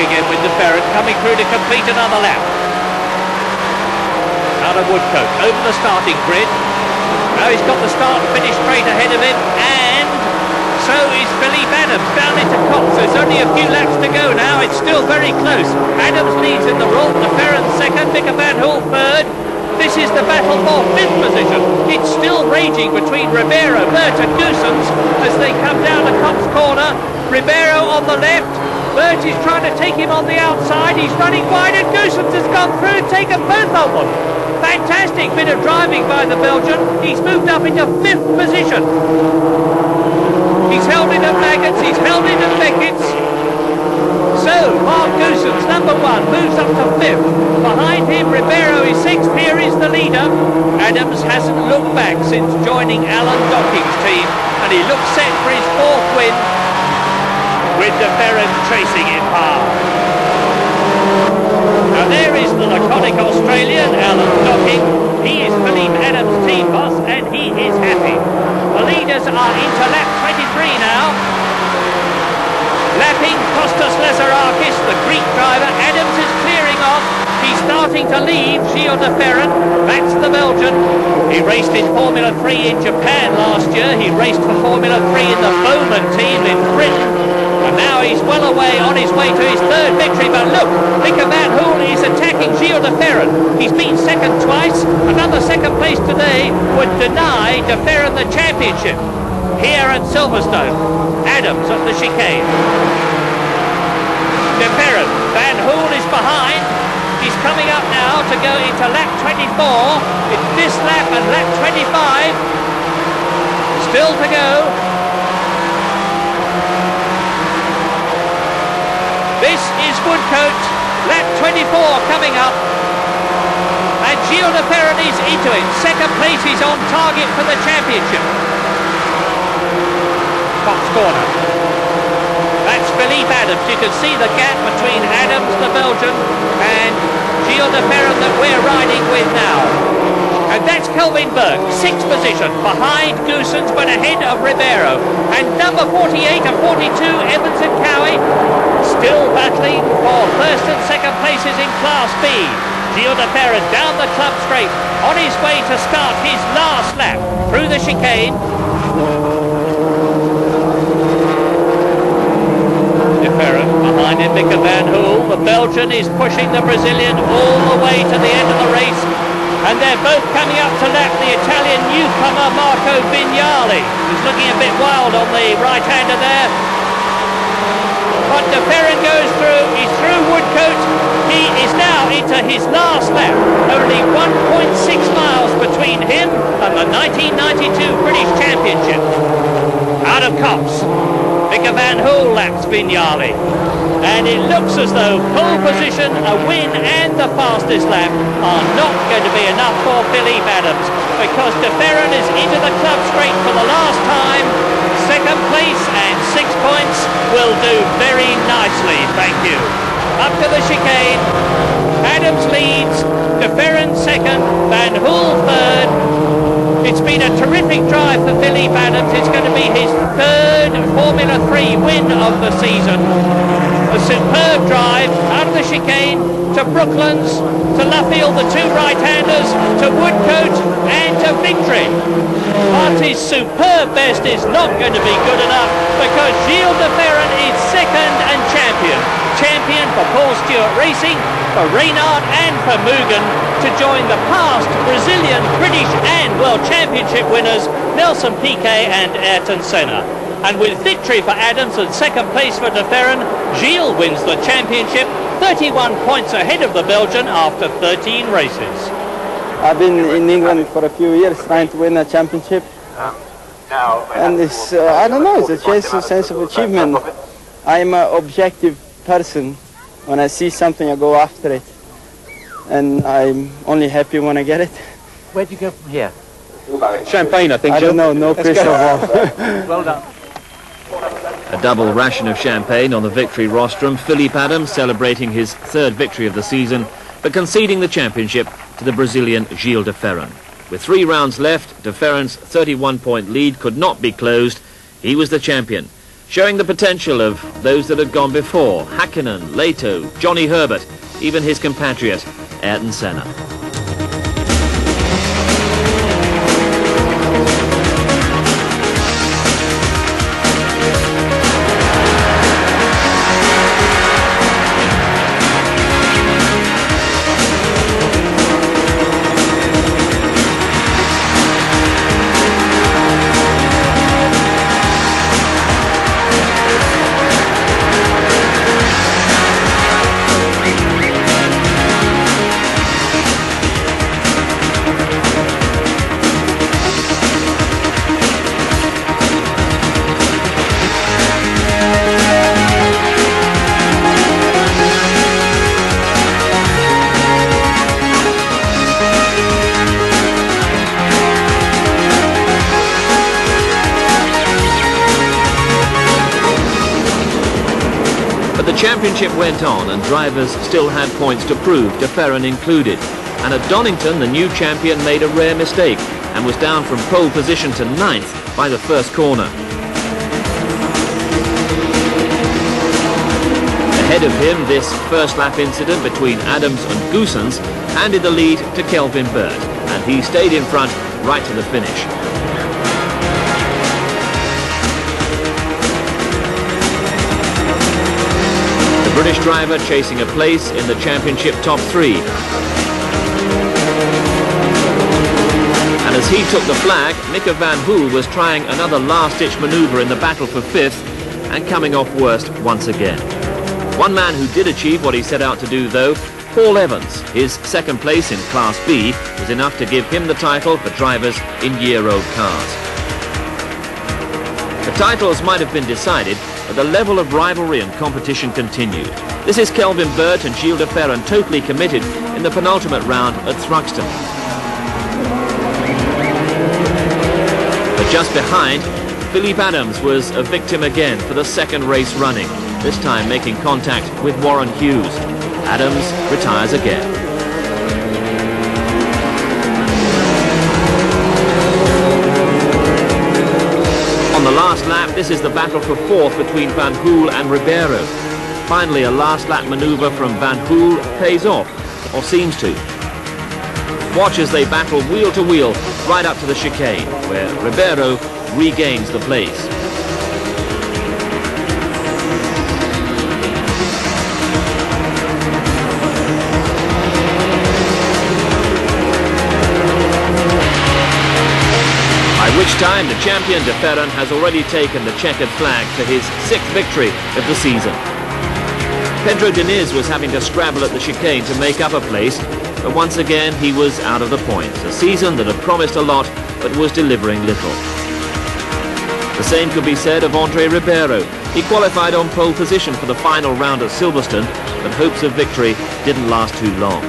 again with De Ferran, coming through to complete another lap. Out of Woodcote, over the starting grid. Now he's got the start and finish straight ahead of him, and so is Philippe Adams down into Cops. There's only a few laps to go now. It's still very close. Adams leads in the roll, De Ferran second, Mika van Hool third. This is the battle for fifth position. It's still raging between Ribeiro, Burt and Goossens as they come down the Cops corner. Ribeiro on the left. Burt is trying to take him on the outside. He's running wide and Goossens has gone through and taken both of them. Fantastic bit of driving by the Belgian. He's moved up into fifth position. He's held in at Maggots, he's held in at Beckett's. So, Mark Goossens, number one, moves up to fifth. Behind him, Ribeiro is sixth. Here is the leader. Adams hasn't looked back since joining Alan Docking's team, and he looks set for his fourth win, with De Ferran chasing him hard. Now there is the laconic Australian, Alan Docking. He is Philippe Adams' team boss, and he is happy. The leaders are into lap 23 now. Lapping Kostas Lazarakis, the Greek driver. Adams is clearing off. He's starting to leave Gilles De Ferran. That's the Belgian. He raced in Formula 3 in Japan last year. He raced for Formula 3 in the Bowman team in Britain. And now he's well away on his way to his third victory. But look, Mika van Hool is attacking Gilles De Ferran. He's been second twice. Another second place today would deny De Ferran the championship. Here at Silverstone, Adams at the chicane. De Ferran, Van Hool is behind. He's coming up now to go into lap 24. It's this lap and lap 25. Still to go. This is Woodcote, lap 24 coming up. And Gilles De Ferran is into it. Second place, he's on target for the championship. Cops corner. That's Philippe Adams. You can see the gap between Adams, the Belgian, and Gilles De Ferran that we're riding with now. And that's Kelvin Berg, sixth position, behind Goossens but ahead of Ribeiro. And number 48 and 42, Evans and Cowie, still battling for first and second places in Class B. Gilles De Ferran down the club straight, on his way to start his last lap through the chicane. De Ferran behind him, Mika van Hool. The Belgian is pushing the Brazilian all the way to the end of the race. And they're both coming up to lap the Italian newcomer Marco Vignali, who's looking a bit wild on the right-hander there. But De Ferran goes through, he's through Woodcote. He is now into his last lap. Only 1.6 miles between him and the 1992 British Championship. Out of Cops, Mika van Hool laps Vignali. And it looks as though pole position, a win and the fastest lap are not going to be enough for Philippe Adams, because De Ferran is into the club straight for the last time. Second place and 6 points will do very nicely, thank you. Up to the chicane, Adams leads, De Ferran second, Van Hool third. It's been a terrific drive for Philippe Adams. It's going to be his third Formula 3 win of the season. A superb drive out of the chicane to Brooklands, to Luffield, the two right-handers, to Woodcote and to victory. But his superb best is not going to be good enough, because Gilles De Ferran is second and champion. Champion for Paul Stewart Racing, for Reynard and for Mugen, to join the past Brazilian, British and World Championship winners Nelson Piquet and Ayrton Senna. And with victory for Adams and second place for De Ferran, Gilles wins the championship, 31 points ahead of the Belgian after 13 races. I've been in England for a few years trying to win a championship. And it's, I don't know, it's a sense of achievement. I'm an objective person. When I see something, I go after it. And I'm only happy when I get it. Where do you go from here? Champagne, I think. I don't know, no crystal ball. Well done. A double ration of champagne on the victory rostrum. Philippe Adams celebrating his third victory of the season, but conceding the championship to the Brazilian Gilles De Ferran. With 3 rounds left, De Ferran's 31-point lead could not be closed. He was the champion. showing the potential of those that had gone before: Häkkinen, Leto, Johnny Herbert, even his compatriot Ayrton Senna. But the championship went on and drivers still had points to prove, de Ferran included. And at Donington, the new champion made a rare mistake and was down from pole position to 9th by the first corner. Ahead of him, this first lap incident between Adams and Goossens handed the lead to Kelvin Burt, and he stayed in front right to the finish. The British driver chasing a place in the championship top 3. And as he took the flag, Mika van Hoel was trying another last-ditch manoeuvre in the battle for 5th and coming off worst once again. One man who did achieve what he set out to do, though, Paul Evans. His second place in Class B was enough to give him the title for drivers in year-old cars. The titles might have been decided, but the level of rivalry and competition continued. This is Kelvin Burt and Gilles de Ferran totally committed in the penultimate round at Thruxton. But just behind, Philippe Adams was a victim again for the second race running, this time making contact with Warren Hughes. Adams retires again. On the last lap, this is the battle for 4th between Van Hoel and Ribeiro. Finally, a last lap manoeuvre from Van Hoel pays off, or seems to. Watch as they battle wheel to wheel right up to the chicane, where Ribeiro regains the place. By which time the champion de Ferran has already taken the checkered flag for his 6th victory of the season. Pedro Diniz was having to scrabble at the chicane to make up a place, but once again he was out of the points. A season that had promised a lot but was delivering little. The same could be said of Andre Ribeiro. He qualified on pole position for the final round at Silverstone, but hopes of victory didn't last too long.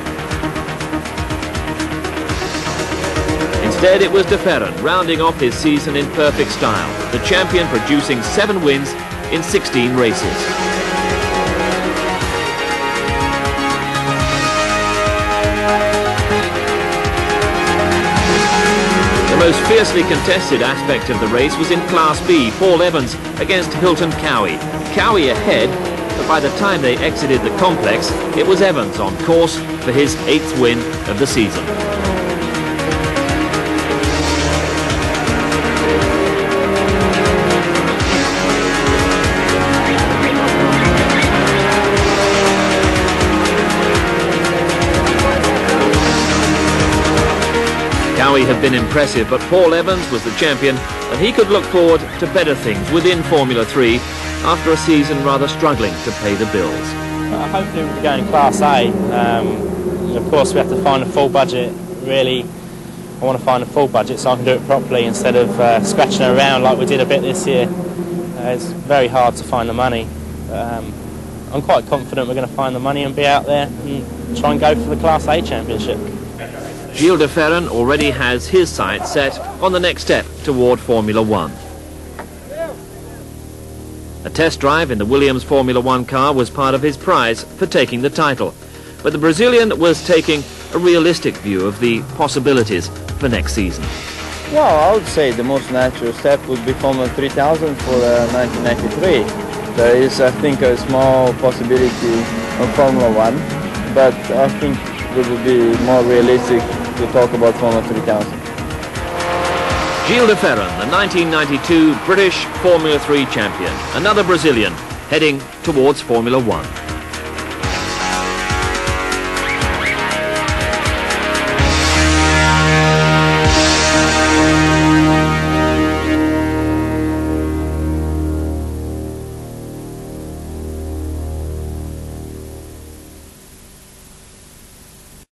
Instead, it was de Ferran rounding off his season in perfect style, the champion producing 7 wins in 16 races. The most fiercely contested aspect of the race was in Class B, Paul Evans against Hilton Cowie. Cowie ahead, but by the time they exited the complex, it was Evans on course for his 8th win of the season. Cowie had been impressive, but Paul Evans was the champion, and he could look forward to better things within Formula 3 after a season rather struggling to pay the bills. Hopefully we'll be going Class A. Of course we have to find a full budget. Really, I want to find a full budget so I can do it properly instead of scratching around like we did a bit this year. It's very hard to find the money. I'm quite confident we're going to find the money and be out there and try and go for the Class A championship. Gilles de Ferran already has his sights set on the next step toward Formula 1. A test drive in the Williams Formula 1 car was part of his prize for taking the title, but the Brazilian was taking a realistic view of the possibilities for next season. Well, I would say the most natural step would be Formula 3000 for 1993. There is, I think, a small possibility of Formula 1, but I think it would be more realistic to talk about Formula 3000. Gilles de Ferran, the 1992 British Formula 3 champion, another Brazilian heading towards Formula 1.